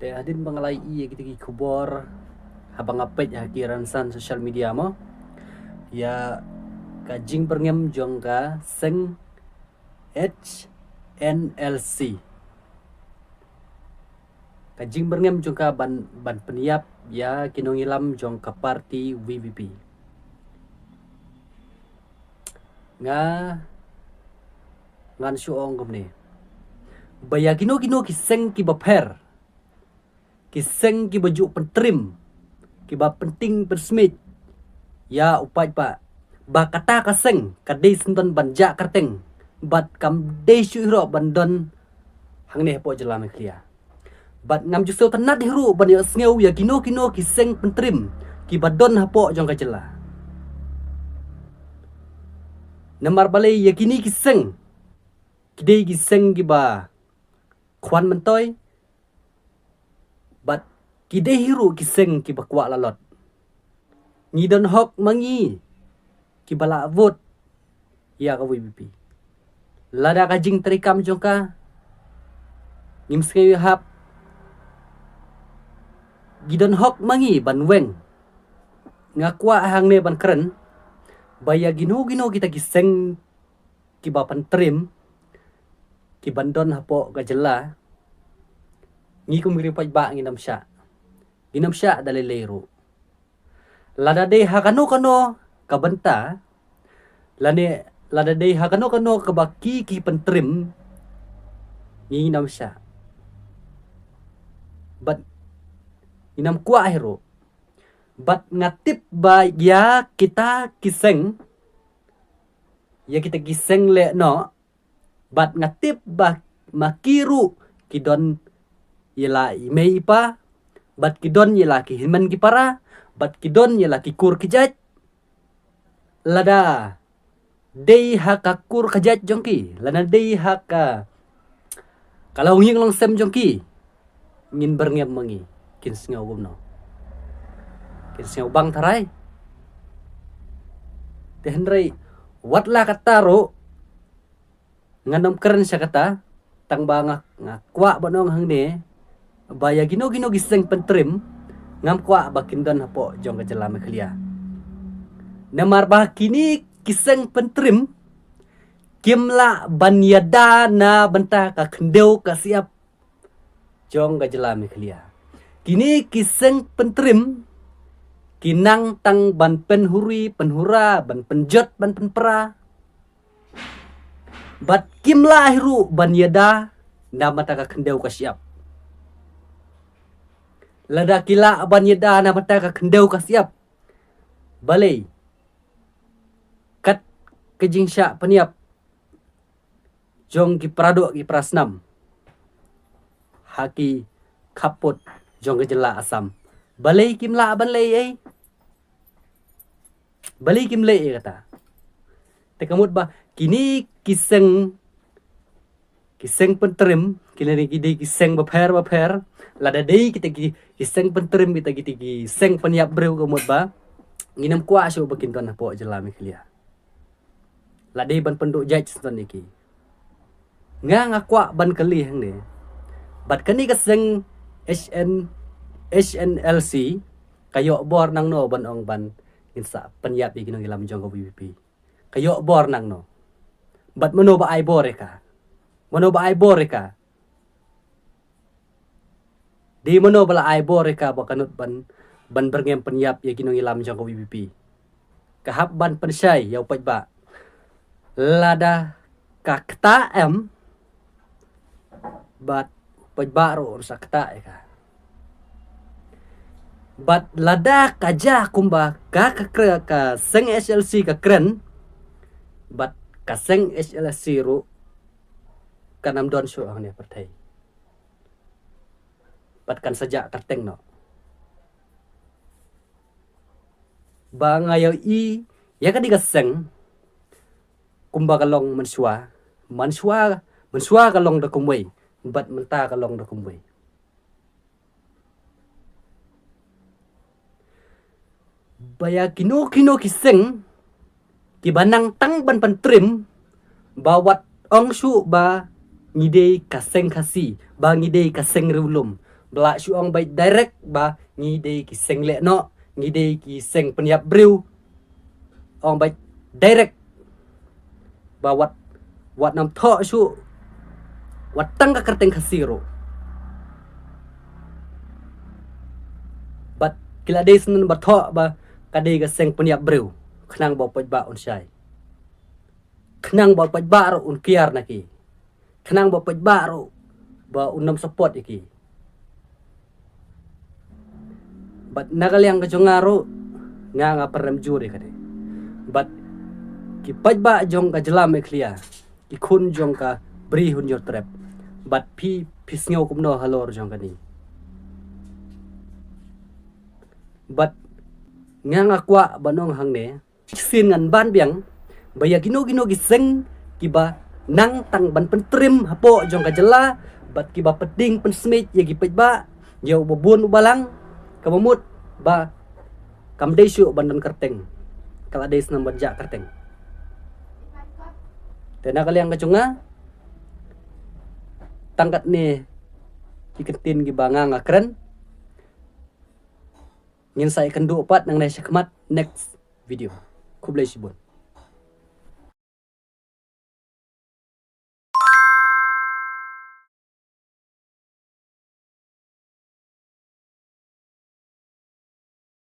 Te hadin bangalai iya kita ki kubor habang apet ya kiran san social media mo ya kajing perngem jong ka seng HNLC kajing perngem jong ka ban peniap ya kinongilam jong ka parti VVP nga ngan suong gumne baya kino kiseng ki baper kiseng ki baju pentrim kiba penting bersmit ya upai pa ba kata kaseng kadai senton banja karteng bat kam de syuhro bandon hang ne po jela me klia bat ngam jusau tanat hiru ban ya sneu ya kino kiseng pentrim ki badon hapo jong ka jela namar balai ya kini kiseng kidei kiseng giba kwan mentoy bat kidei hiru kiseng ki bakwa lalot ngidon hok mangi ki bala vote ya ka VVP lada kajing terikam jongka ngim skewi hap gidon hok mangi ban weng ngakwa hang ne ban keren baya gino kita kiseng ki ba pentrim ki bandon hapo ka jela ngi kumiri paj ba nginam sya dalilero lada de hakano kabenta lada de hakano kabaki ki pentrim nginam sya bat inam kuah hero bat ngatip ba ya kita kiseng ya kita kiseng le no bat ngatip ba makiru kidon yela imei pa bat kidon yela ki himan ki para bat kidon yela ki kur kijat lada dei haka kur kijat jongki lada dei haka kalau nging long sem jongki ngin berngem mangi kin sngau gumno kin sngau bang tarai tehenrei watla kataro ngandom keren sya kata tang bangak ngakwa banong hang ne baya gino giseng pentrim ngam kwa bakindon hapo jong ka jela me klia namar bah kini kiseng pentrim kimla banyada na benta ka kendeu ka siap jong ka jela me klia kini kiseng pentrim kinang tang ban penhuri penhura ban penjot ban penpera bat kimla hiru banyada na mata ka kendeu ka siap lada kila banyada na mata ka kendeu ka siap balai kat kejing sya peniap jong ki prado ki prasnam haki kaput jong ke jela asam balai kimla balai balai kimle kata tekamut ba kini kiseng pentrim kini gidi kiseng baper lada dei kita kiseng pentrim kita kiseng peniap breu kamut ba nginam kwa syo bakinton hapo jela me klia ladei ban penduk jaj ston iki ngakwa ban kali hang ne bat kani kiseng HNLC kayo bor nang no ban ong ban insa peniap iki nang ilam jong VVP kayo bor nang no bat mano ba ay bore ka di mano bala ay bore ka bakanut ban berngem peniap ya ginong ilam jong VVP kahap ban pensyai yaw paj ba lada kakta bat paj ba ro sa kta ka bat lada kaja kumba ka seng SLC ka kren bat kaseng SLC ru kanam don syo ang ne partai bat kan saja karteng no ba ngayo i ya ka digaseng kumba kalong manswa kalong da kumway bat menta kalong da kumway baya kino kiseng kibanang tang ban pentrim bawat ong su ba ngidei kaseng kasi ba ngidei kaseng rulum bela syuang baik direct ba ngide ki seng le no ngide ki seng penyap briu ong baik direct ba wat nam tho shu wat tang ka kerteng khasiro bat kila de sun ba tho ba kade ga seng penyap briu khnang ba poj ba on shai khnang ba poj ba ro un kiar na ki khnang ba poj ba ro ba unam support iki but nagalyang ka jongaro nga param juri kade but ki pajba jong ka jelam eklia ki khun jong ka bri hun yor trap but pi pisngau kumno halor jong kani but nga kwa banong hangne sin ngan ban biang baya gino giseng kiba nang tang ban pentrim hapo jong ka jela but kiba peding pen smith ya gi pajba yo bobun ubalang kamamut ba kamdesu bandan kerteng kala des number ja kerteng tena kaliang kacunga tangkat ni kiketin gi banga ngakren ngin sai kendu opat nang nesya kemat next video kublai sibun.